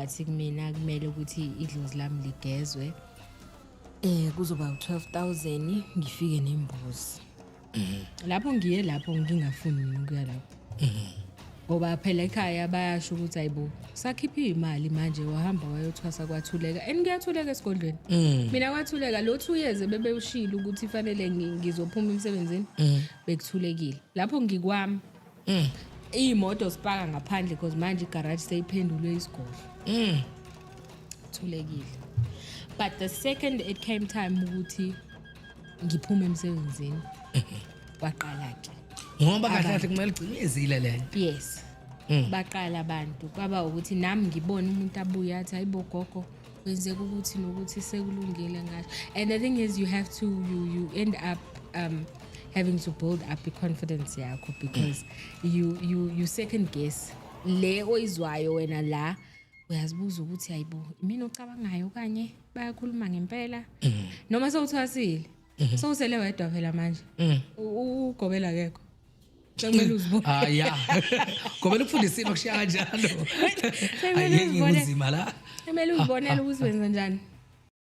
wathi kumina kumele ukuthi idlozi lami ligezwe kuzoba 12,000 ngifike nembuzi. Lapho ngiye lapho ngingafuni ukuya lapho. Ngoba phela ekhaya bayasho ukuthi ayibo sakhipha imali manje wahamba wayothwasa kwathuleka engiyathuleka esigodlweni. Mina kwathuleka lo 2 years bebewushila ukuthi fanele ngizophuma emsebenzini bekuthulekile. Lapho ngikwami imoto sipaka ngaphandle because manje igarage seyiphendulwe isigodlo. Thulekile. But the second it came time ukuthi ngiphume emsebenzini waqala ke. Ngoba kahle kumele ugcinezile le. Yes. Baqala abantu kwaba ukuthi nami ngibona umuntu abuya athi hayibo gogo kwenzeka ukuthi nokuthi sekulungile ngasho. And the thing is you have to you end up having to build up your confidence yakho because you second guess le oyizwayo wena la uyazibuza ukuthi hayibo mina ocabangayo kanye bayakhuluma ngempela noma sewuthwasile sewusele wedwa phela manje ugobela akekho kumele uzibone yeah kumele ufundisile ukushiya kanjalo ayeke uzima la kumele uzibonele ukuthi wenza njani